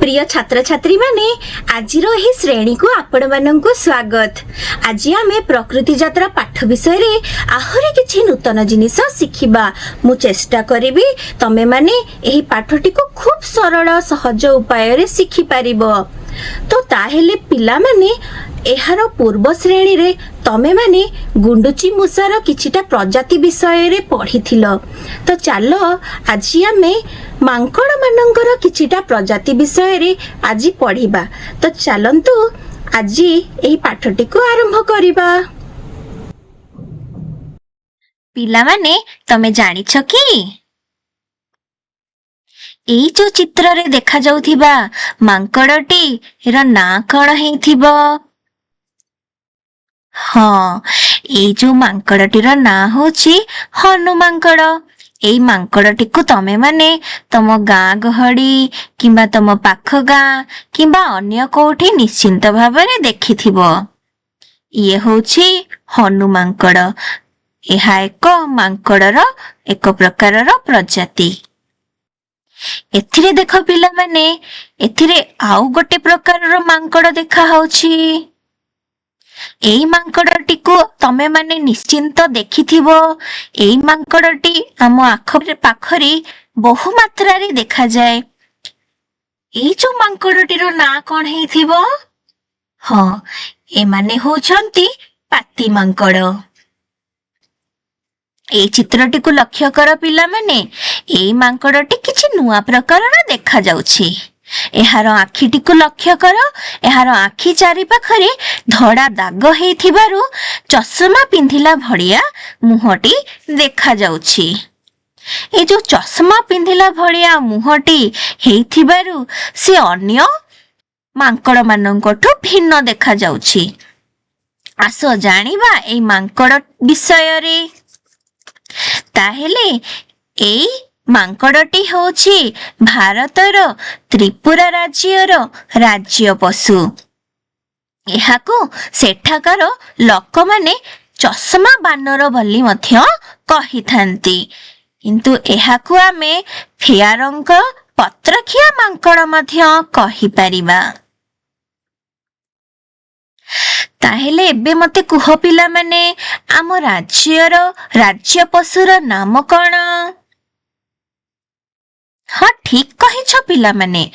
प्रिय छात्र छात्री माने आज श्रेणी को आपण मानंकु स्वागत। आज आमे प्रकृति यात्रा पाठ विषय रे आहुरी किछि नूतन जिनिस शिखिबा। मु चेष्टा करिबी तमे माने एही पाठटी को खूब सरल सहज उपाय रे शिखि पारिबो। तो ताहेले पिला माने एहार पूर्व श्रेणी रे तमे माने गुंडुची मूसार किछिटा प्रजाति विषय रे पढ़िथिलो। तो चलो आज आमे मांकड़ मानंकर किछिटा प्रजाति विषय रे आज पढ़िबा। तो चलंतु आज एही पाठटी को आरंभ करिबा। पिला माने तमे जानिछ कि एई जो चित्र रे देखा जाउथिबा मांकड़टी रा ना कण हेथिबो? हाँ, एई जो मांकड़टी रा ना होछि हनु मांकड़। एई मांकड़टी को तमे माने तम गाँ गहड़ी किंबा तम पाख गाँ किंबा अन्य कोठी निश्चिंत भावरे देखिथिबो। ये होछि हनु मांकड़। एहा एक मांकड़र एक प्रकारर प्रजाति। एथिरे देख पिला माने एथिरे आउ गोटे प्रकारर मांकड़ देखा होछि। एई मांकड़टी को तमे माने निश्चिंत देखिथिबो। एई मांकड़टी आम आख पाखरे बहु मात्रा रे देखा जाए। एई जो मांकड़टीर ना कोन हेथिबो? हाँ, ए माने होछंती पाती मांकड़। एई चित्रटी को लक्ष्य कर पिला माने एई मांकड़टी किछि नुआ प्रकारर देखा जाउछि। एहार आखिटी को लक्ष्य कर। एहार आखि चारि पाखरे धड़ा दाग हेथिबारु चश्मा पिंधिला भड़िया मुहटी देखा जाउछि। ए जो चश्मा पिंधिला भड़िया मुहटी हेथिबारु से अन्य मांकड़ मानंकठु भिन्न देखा जाउछि। आसो जानिबा एई मांकड़ विषय रे। ताहेले एई मांकड़टी होछि भारतर त्रिपुरा राज्यर राज्य पशु। एहाको सेठाकार लोक माने चश्मा बानर बोली मध्य कहिथांती, किंतु एहाको आमे फेयारंक पत्रखिया मांकड़ मध्य कहि परिबा। ताहेले एबे मते कुह पिला माने आम राज्यर राज्य पशुर नाम कौन? हाँ, ठीक कहिछ पिला माने।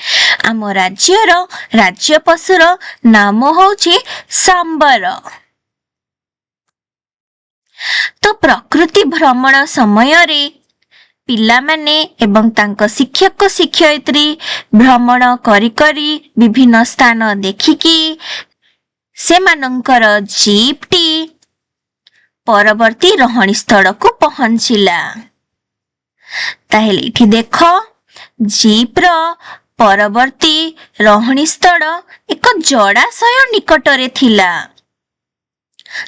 आम राज्यर राज्य पशुर नाम होछि सांबर। तो प्रकृति भ्रमण समय रे पिला माने एवं तांक शिक्षक शिक्षयित्री भ्रमण करी करी विभिन्न स्थान देखिकी से मानंकर जीपटी परवर्ती रहणी स्थल को पहुंचिला। ताहेले इठी देखो जीप्र परवर्ती रहणी स्थल एक जड़ाशय निकटरे थिला,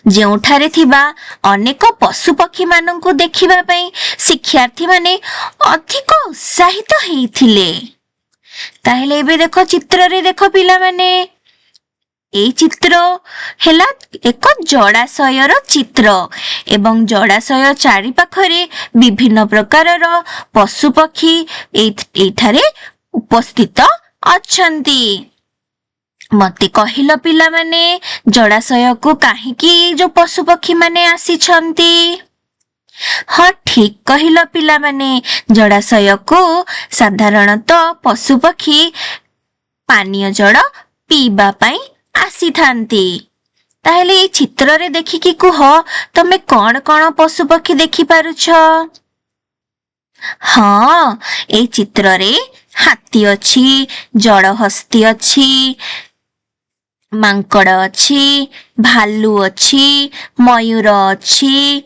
जेउठारे थिबा अनेक पशु पक्षी मानंकु देखिबा पई शिक्षार्थी माने अधिक उत्साहित हेइथिले। ताहेले एबे देखो चित्र रे देखो पिला माने एई चित्र हेला एक जड़ाशयर चित्र एवं जड़ाशय चारि पाखरे विभिन्न प्रकारर पशु पक्षी एठारे उपस्थित अछंती। मते कहिलो पिला माने जड़ाशय को काहेकि जो पशु पक्षी माने आसीछंती? हाँ, ठीक कहिलो पिला माने जड़ाशय को साधारणतः पशु पक्षी पानीय जल पीबा पई आसी थांती। ताहेले ए चित्र रे देखिकी कुह तमे कौन कौन पशु पक्षी देखि पारुछ? हाँ, ए चित्र रे हाथी अछि, जड़हस्ती अछि, मांकड़ अछि, भालू अछि, मयूर अछि,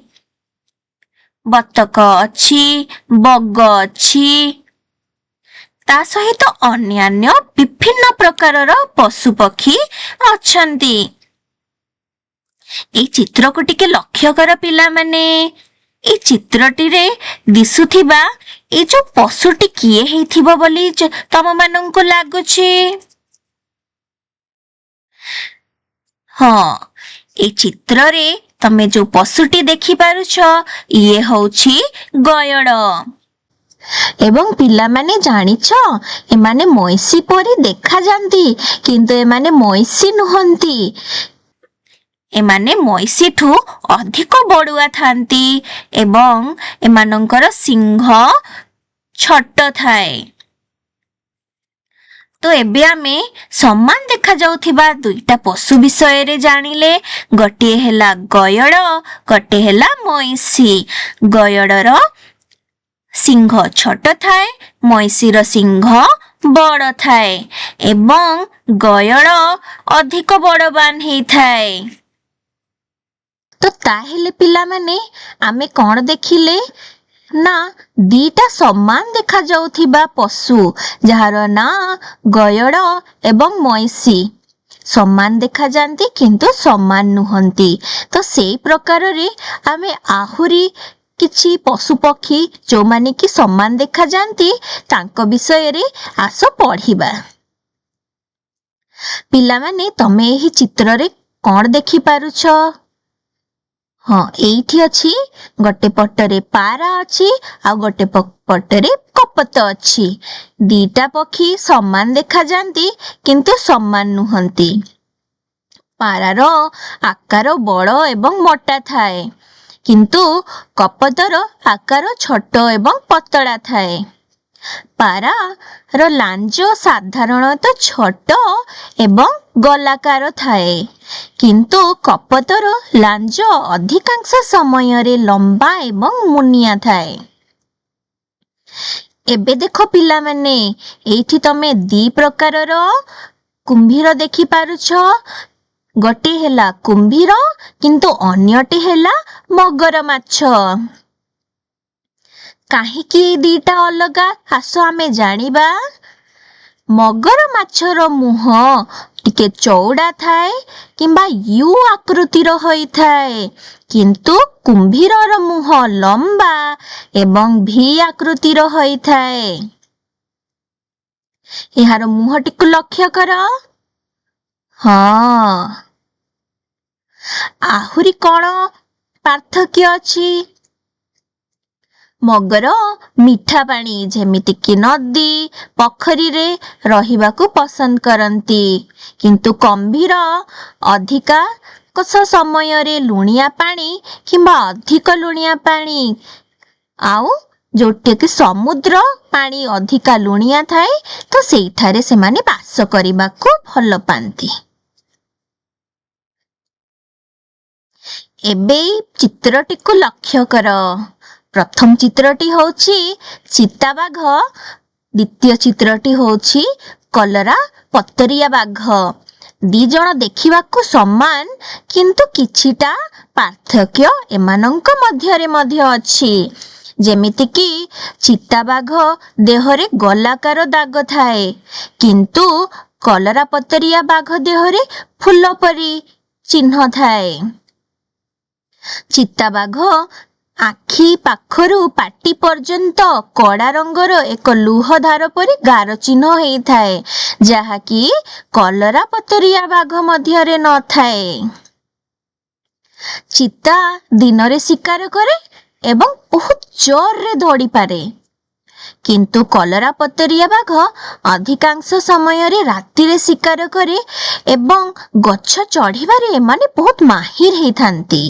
बतक अछि, बग अछि, ता सहित अन्यान्य विभिन्न प्रकारर पशु पक्षी अछंती। ए चित्र को टिके लक्ष्य कर पिला माने। ए चित्रटी रे दिसुथिबा ए जो पशुटी किए हेथिबो बोली तम मानंकु लागुछि? हाँ, ए चित्र रे तमे जो पशुटी देखि पारुछ ये होछि गयड़। ଏବଂ ପିଲାମାନେ ଜାଣିଛ ଏମାନେ ମଇଁଷି ପରି ଦେଖାଯାନ୍ତି, କିନ୍ତୁ ଏମାନେ ମଇଁଷି ନୁହନ୍ତି। ଏମାନେ ମଇଁଷିଠୁ ଅଧିକ ବଡୁଆ ଥାନ୍ତି ଏବଂ ଏମାନଙ୍କର ସିଂହ ଛୋଟ ଥାଏ। ତ ଏବେ ଆମେ ସମାନ ଦେଖାଯାଉଥିବା ଦୁଇଟା ପଶୁ ବିଷୟରେ ଜାଣିଲେ। ଗୋଟିଏ ହେଲା ଗୟଳ, ଗୋଟିଏ ହେଲା ମଇଁଷି। ଗୟଳର ସିଂହ ଛୋଟ ଥାଏ, ମଇଁଷିର ସିଂହ ବଡ଼ ଥାଏ ଏବଂ ଗୟଳ ଅଧିକ ବଡ଼ବାନ ହେଇଥାଏ। ତ ତାହେଲେ ପିଲାମାନେ ଆମେ କଣ ଦେଖିଲେ ନା ଦିଟା ସମାନ ଦେଖାଯାଉଥିବା ପଶୁ, ଯାହାର ନାଁ ଗୟଳ ଏବଂ ମଇଁଷି, ସମାନ ଦେଖାଯାନ୍ତି କିନ୍ତୁ ସମାନ ନୁହନ୍ତି। ତ ସେଇ ପ୍ରକାରରେ ଆମେ ଆହୁରି କିଛି ପଶୁ ପକ୍ଷୀ ଯୋଉମାନେ କି ସମାନ ଦେଖାଯାନ୍ତି ତାଙ୍କ ବିଷୟରେ ଆସ ପଢିବା। ପିଲାମାନେ ତମେ ଏହି ଚିତ୍ରରେ କଣ ଦେଖିପାରୁଛ? ହଁ, ଏଇଠି ଅଛି ଗୋଟେ ପଟରେ ପାରା ଅଛି ଆଉ ଗୋଟେ ପଟରେ କପୋତ ଅଛି। ଦିଟା ପକ୍ଷୀ ସମାନ ଦେଖାଯାନ୍ତି କିନ୍ତୁ ସମାନ ନୁହନ୍ତି। ପାରାର ଆକାର ବଡ଼ ଏବଂ ମୋଟା ଥାଏ, କିନ୍ତୁ କପୋତର ଆକାର ଛୋଟ ଏବଂ ପତଳା ଥାଏ। ପାରାର ଲାଞ୍ଜ ସାଧାରଣତଃ ଛୋଟ ଏବଂ ଗୋଲାକାର ଥାଏ, କିନ୍ତୁ କପୋତର ଲାଞ୍ଜ ଅଧିକାଂଶ ସମୟରେ ଲମ୍ବା ଏବଂ ମୁନିଆ ଥାଏ। ଏବେ ଦେଖ ପିଲାମାନେ, ଏଇଠି ତମେ ଦି ପ୍ରକାରର କୁମ୍ଭୀର ଦେଖିପାରୁଛ। ଗୋଟିଏ ହେଲା କୁମ୍ଭୀର କିନ୍ତୁ ଅନ୍ୟଟି ହେଲା ମଗର ମାଛ। କାହିଁକି ଏ ଦିଟା ଅଲଗା ଆସ ଆମେ ଜାଣିବା। ମଗର ମାଛର ମୁହଁ ଟିକେ ଚଉଡ଼ା ଥାଏ କିମ୍ବା ୟୁ ଆକୃତିର ହୋଇଥାଏ, କିନ୍ତୁ କୁମ୍ଭୀରର ମୁହଁ ଲମ୍ବା ଏବଂ ଭି ଆକୃତିର ହୋଇଥାଏ। ଏହାର ମୁହଁଟିକୁ ଲକ୍ଷ୍ୟ କର। ହଁ, ଆହୁରି କଣ ପାର୍ଥକ୍ୟ ଅଛି? ମଗର ମିଠା ପାଣି ଯେମିତିକି ନଦୀ, ପୋଖରୀରେ ରହିବାକୁ ପସନ୍ଦ କରନ୍ତି, କିନ୍ତୁ କୁମ୍ଭୀର ଅଧିକାଂଶ ସମୟରେ ଲୁଣିଆ ପାଣି କିମ୍ବା ଅଧିକ ଲୁଣିଆ ପାଣି, ଆଉ ଯୋଉଠିକି ସମୁଦ୍ର ପାଣି ଅଧିକା ଲୁଣିଆ ଥାଏ ତ ସେଇଠାରେ ସେମାନେ ବାସ କରିବାକୁ ଭଲ ପାଆନ୍ତି। ଏବେ ଚିତ୍ରଟିକୁ ଲକ୍ଷ୍ୟ କର। ପ୍ରଥମ ଚିତ୍ରଟି ହେଉଛି ଚିତାବାଘ, ଦ୍ୱିତୀୟ ଚିତ୍ରଟି ହେଉଛି କଲରା ପତରିଆ ବାଘ। ଦି ଜଣ ଦେଖିବାକୁ ସମାନ କିନ୍ତୁ କିଛିଟା ପାର୍ଥକ୍ୟ ଏମାନଙ୍କ ମଧ୍ୟରେ ମଧ୍ୟ ଅଛି। ଯେମିତିକି ଚିତାବାଘ ଦେହରେ ଗୋଲାକାର ଦାଗ ଥାଏ, କିନ୍ତୁ କଲରା ପତରିଆ ବାଘ ଦେହରେ ଫୁଲ ପରି ଚିହ୍ନ ଥାଏ। ଚିତାବାଘ ଆଖି ପାଖରୁ ପାଟି ପର୍ଯ୍ୟନ୍ତ କଳା ରଙ୍ଗର ଏକ ଲୁହ ଧାର ପରି ଗାର ଚିହ୍ନ ହେଇଥାଏ, ଯାହାକି କଲରା ପତରିଆ ବାଘ ମଧ୍ୟରେ ନଥାଏ। ଚିତା ଦିନରେ ଶିକାର କରେ ଏବଂ ବହୁତ ଜୋରରେ ଦୌଡ଼ିପାରେ, କିନ୍ତୁ କଲରା ପତରିଆ ବାଘ ଅଧିକାଂଶ ସମୟରେ ରାତିରେ ଶିକାର କରେ ଏବଂ ଗଛ ଚଢ଼ିବାରେ ଏମାନେ ବହୁତ ମାହିର ହେଇଥାନ୍ତି।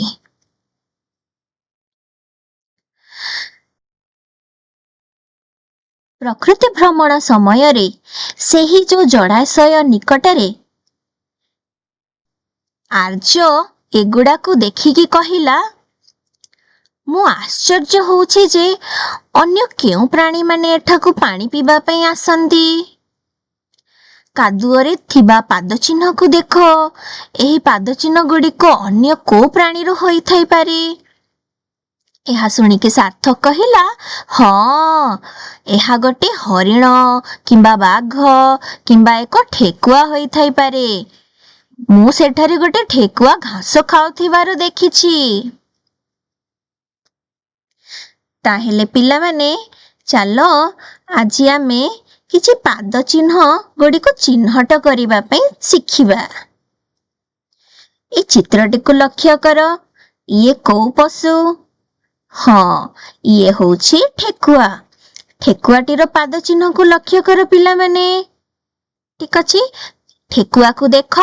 ପ୍ରକୃତି ଭ୍ରମଣ ସମୟରେ ସେହି ଯୋଉ ଜଳାଶୟ ନିକଟରେ ଆର୍ଯ୍ୟ ଏଗୁଡ଼ାକୁ ଦେଖିକି କହିଲା, ମୁଁ ଆଶ୍ଚର୍ଯ୍ୟ ହେଉଛି ଯେ ଅନ୍ୟ କେଉଁ ପ୍ରାଣୀମାନେ ଏଠାକୁ ପାଣି ପିଇବା ପାଇଁ ଆସନ୍ତି। କାଦୁଅରେ ଥିବା ପାଦଚିହ୍ନକୁ ଦେଖ, ଏହି ପାଦଚିହ୍ନ ଗୁଡ଼ିକ ଅନ୍ୟ କୋଉ ପ୍ରାଣୀର ହୋଇଥାଇପାରେ? ଏହା ଶୁଣିକି ସାର୍ଥକ କହିଲା, ହଁ, ଏହା ଗୋଟେ ହରିଣ କିମ୍ବା ବାଘ କିମ୍ବା ଏକ ଠେକୁଆ ହୋଇଥାଇପାରେ। ମୁଁ ସେଠାରେ ଗୋଟେ ଠେକୁଆ ଘାସ ଖାଉଥିବାର ଦେଖିଛି। ତାହେଲେ ପିଲାମାନେ ଚାଲ ଆଜି ଆମେ କିଛି ପାଦ ଚିହ୍ନ ଗୁଡ଼ିକୁ ଚିହ୍ନଟ କରିବା ପାଇଁ ଶିଖିବା। এই ଚିତ୍ରଟିକୁ ଲକ୍ଷ୍ୟ କର, ଇଏ କୋଉ ପଶୁ? ହଁ, ଇଏ ହେଉଛି ଠେକୁଆ। ଠେକୁଆଟିର ପାଦ ଚିହ୍ନକୁ ଲକ୍ଷ୍ୟ କର ପିଲାମାନେ। ଠିକ ଅଛି, ଠେକୁଆକୁ ଦେଖ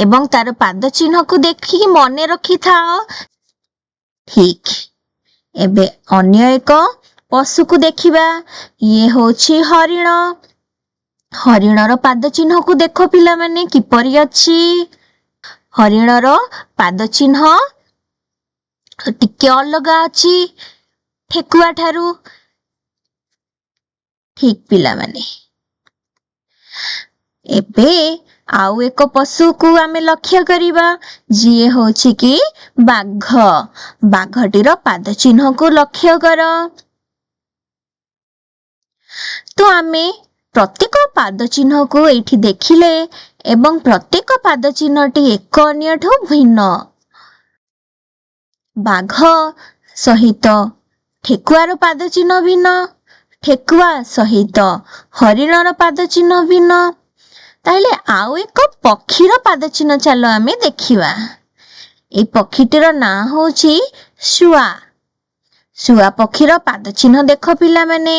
ଏବଂ ତାର ପାଦ ଚିହ୍ନକୁ ଦେଖିକି ମନେ ରଖିଥାଅ। ଠିକ, ଏବେ ଅନ୍ୟ ଏକ ପଶୁକୁ ଦେଖିବା। ଇଏ ହଉଛି ହରିଣ। ହରିଣର ପାଦ ଚିହ୍ନକୁ ଦେଖ ପିଲାମାନେ କିପରି ଅଛି। ହରିଣର ପାଦ ଚିହ୍ନ ଟିକେ ଅଲଗା ଅଛି ଠେକୁଆ ଠାରୁ। ଠିକ ପିଲାମାନେ, ଏବେ ଆଉ ଏକ ପଶୁକୁ ଆମେ ଲକ୍ଷ୍ୟ କରିବା, ଯିଏ ହଉଛି କି ବାଘ। ବାଘଟିର ପାଦ ଚିହ୍ନକୁ ଲକ୍ଷ୍ୟ କର। ତ ଆମେ ପ୍ରତ୍ୟେକ ପାଦ ଚିହ୍ନକୁ ଏଇଠି ଦେଖିଲେ ଏବଂ ପ୍ରତ୍ୟେକ ପାଦ ଚିହ୍ନଟି ଏକ ଅନ୍ୟଠୁ ଭିନ୍ନ। ବାଘ ସହିତ ଠେକୁଆର ପାଦ ଚିହ୍ନ ଭିନ୍ନ, ଠେକୁଆ ସହିତ ହରିଣର ପାଦ ଚିହ୍ନ ଭିନ୍ନ। ତାହେଲେ ଆଉ ଏକ ପକ୍ଷୀର ପାଦ ଚିହ୍ନ ଚାଲ ଆମେ ଦେଖିବା। এই ପକ୍ଷୀଟିର ନାଁ ହଉଛି ଶୁଆ। ଶୁଆ ପକ୍ଷୀର ପାଦ ଚିହ୍ନ ଦେଖ ପିଲାମାନେ।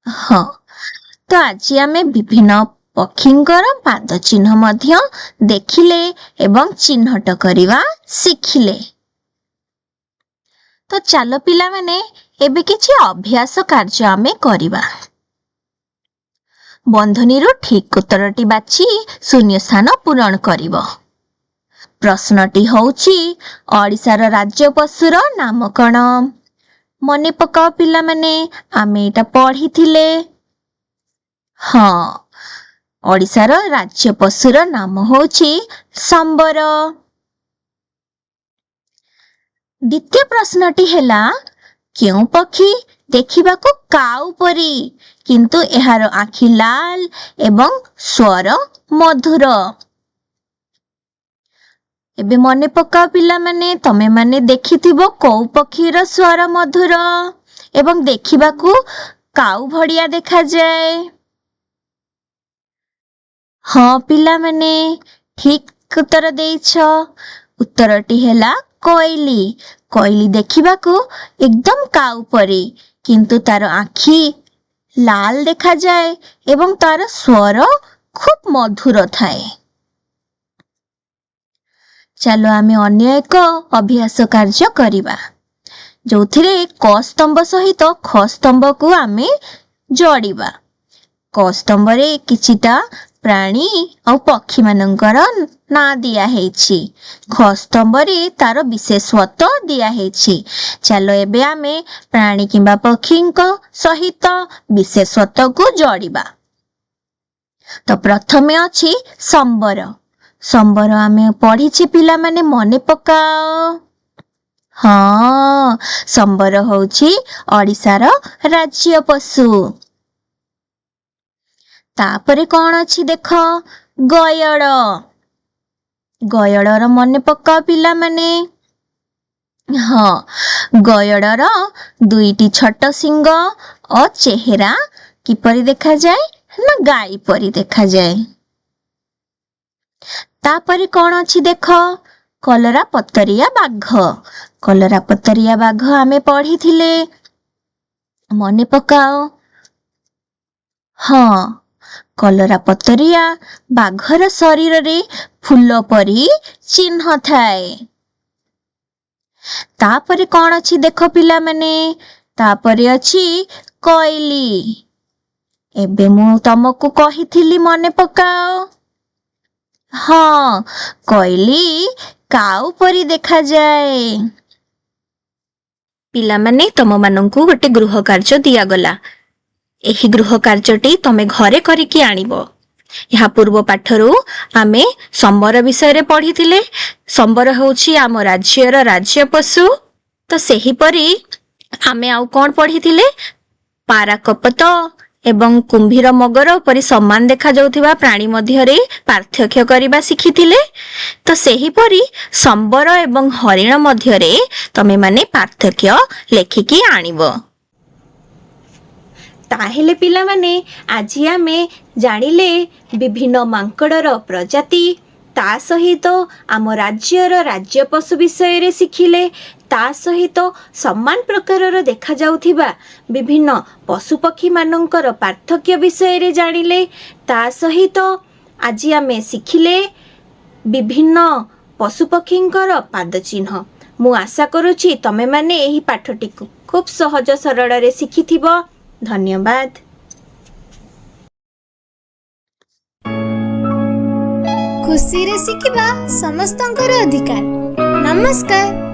ହଁ, ତ ଆଜି ଆମେ ବିଭିନ୍ନ ପକ୍ଷୀଙ୍କର ପାଦ ଚିହ୍ନ ମଧ୍ୟ ଦେଖିଲେ ଏବଂ ଚିହ୍ନଟ କରିବା ଶିଖିଲେ। ତ ଚାଲ ପିଲାମାନେ ଏବେ କିଛି ଅଭ୍ୟାସ କାର୍ଯ୍ୟ ଆମେ କରିବା। ବନ୍ଧନୀରୁ ଠିକ ଉତ୍ତରଟି ବାଛି ଶୂନ୍ୟ ସ୍ଥାନ ପୂରଣ କରିବ। ପ୍ରଶ୍ନଟି ହଉଛି ଓଡ଼ିଶାର ରାଜ୍ୟ ପଶୁର ନାମ କଣ? ମନେ ପକାଅ ପିଲାମାନେ, ଆମେ ଏଇଟା ପଢିଥିଲେ। ହଁ, ଓଡ଼ିଶାର ରାଜ୍ୟ ପଶୁର ନାମ ହଉଛି ସମ୍ବର। ଦ୍ୱିତୀୟ ପ୍ରଶ୍ନଟି ହେଲା, କେଉଁ ପକ୍ଷୀ ଦେଖିବାକୁ କାଉ ପରି କିନ୍ତୁ ଏହାର ଆଖି ଲାଲ ଏବଂ ସ୍ୱର ମଧୁର? ଏବେ ମନେ ପକାଅ ପିଲାମାନେ, ତମେମାନେ ଦେଖିଥିବ କୋଉ ପକ୍ଷୀର ସ୍ୱର ମଧୁର ଏବଂ ଦେଖିବାକୁ କାଉ ଭଳିଆ ଦେଖାଯାଏ? ହଁ ପିଲାମାନେ, ଠିକ ଉତ୍ତର ଦେଇଛ। ଉତ୍ତରଟି ହେଲା କୋଇଲି। କୋଇଲି ଦେଖିବାକୁ ଏକଦମ କାଉ ପରି କିନ୍ତୁ ତାର ଆଖି ଲାଲ ଦେଖାଯାଏ ଏବଂ ତାର ସ୍ୱର ଖୁବ ମଧୁର ଥାଏ। ଚାଲ ଆମେ ଅନ୍ୟ ଏକ ଅଭ୍ୟାସ କାର୍ଯ୍ୟ କରିବା, ଯୋଉଥିରେ କ ସ୍ତମ୍ଭ ସହିତ ଖ ସ୍ତମ୍ଭକୁ ଆମେ ଯୋଡ଼ିବା। କ ସ୍ତମ୍ଭରେ କିଛିଟା ପ୍ରାଣୀ ଆଉ ପକ୍ଷୀ ମାନଙ୍କର ନାଁ ଦିଆ ହେଇଛି। ଖ ସ୍ତମ୍ଭରେ ତାର ବିଶେଷତ୍ୱ ଦିଆ ହେଇଛି। ଚାଲ ଏବେ ଆମେ ପ୍ରାଣୀ କିମ୍ବା ପକ୍ଷୀଙ୍କ ସହିତ ବିଶେଷତ୍ୱକୁ ଯୋଡ଼ିବା। ତ ପ୍ରଥମେ ଅଛି ସମ୍ବର। ସମ୍ବର ଆମେ ପଢିଛେ ପିଲାମାନେ, ମନେ ପକାଅ। ହଁ, ସମ୍ବର ହଉଛି ଓଡ଼ିଶାର ରାଜ୍ୟ ପଶୁ। ତାପରେ କଣ ଅଛି ଦେଖ, ଗୟଳ। ଗୟଳର ମନେ ପକାଅ ପିଲାମାନେ। ହଁ, ଗୟଳର ଦୁଇଟି ଛୋଟ ଶିଙ୍ଗ ଓ ଚେହେରା କିପରି ଦେଖାଯାଏ ନା ଗାଈ ପରି ଦେଖାଯାଏ। ତାପରେ କଣ ଅଛି ଦେଖ, କଲରା ପତରିଆ ବାଘ। କଲରା ପତରିଆ ବାଘ ଆମେ ପଢିଥିଲେ, ମନେ ପକାଅ। ହଁ, କଲରା ପତରିଆ ବାଘର ଶରୀରରେ ଫୁଲ ପରି ଚିହ୍ନ ଥାଏ। ତାପରେ କଣ ଅଛି ଦେଖ ପିଲାମାନେ, ତାପରେ ଅଛି କୋଇଲି। ଏବେ ମୁଁ ତମକୁ କହିଥିଲି, ମନେ ପକାଅ। ହଁ, କୋଇଲି କାଉ ପରି ଦେଖାଯାଏ। ପିଲାମାନେ, ତମମାନଙ୍କୁ ଗୋଟେ ଗୃହ କାର୍ଯ୍ୟ ଦିଆଗଲା। ଏହି ଗୃହ କାର୍ଯ୍ୟଟି ତମେ ଘରେ କରିକି ଆଣିବ। ଏହା ପୂର୍ବ ପାଠରୁ ଆମେ ସମ୍ବର ବିଷୟରେ ପଢିଥିଲେ। ସମ୍ବର ହେଉଛି ଆମ ରାଜ୍ୟର ରାଜ୍ୟ ପଶୁ। ତ ସେହିପରି ଆମେ ଆଉ କଣ ପଢିଥିଲେ? ପାରାକପତ ଏବଂ କୁମ୍ଭୀର ମଗର ପରି ସମାନ ଦେଖାଯାଉଥିବା ପ୍ରାଣୀ ମଧ୍ୟରେ ପାର୍ଥକ୍ୟ କରିବା ଶିଖିଥିଲେ। ତ ସେହିପରି ସମ୍ବର ଏବଂ ହରିଣ ମଧ୍ୟରେ ତମେମାନେ ପାର୍ଥକ୍ୟ ଲେଖିକି ଆଣିବ। ତାହେଲେ ପିଲାମାନେ, ଆଜି ଆମେ ଜାଣିଲେ ବିଭିନ୍ନ ମାଙ୍କଡର ପ୍ରଜାତି, ତା ସହିତ ଆମ ରାଜ୍ୟର ରାଜ୍ୟ ପଶୁ ବିଷୟରେ ଶିଖିଲେ। ତା ସହିତ ସମାନ ପ୍ରକାରର ଦେଖାଯାଉଥିବା ବିଭିନ୍ନ ପଶୁପକ୍ଷୀମାନଙ୍କର ପାର୍ଥକ୍ୟ ବିଷୟରେ ଜାଣିଲେ। ତା ସହିତ ଆଜି ଆମେ ଶିଖିଲେ ବିଭିନ୍ନ ପଶୁପକ୍ଷୀଙ୍କର ପାଦ ଚିହ୍ନ। ମୁଁ ଆଶା କରୁଛି ତମେମାନେ ଏହି ପାଠଟିକୁ ଖୁବ୍ ସହଜ ସରଳରେ ଶିଖିଥିବ। ଧନ୍ୟବାଦ। ଖୁସିରେ ଶିଖିବା ସମସ୍ତଙ୍କର ଅଧିକାର। ନମସ୍କାର।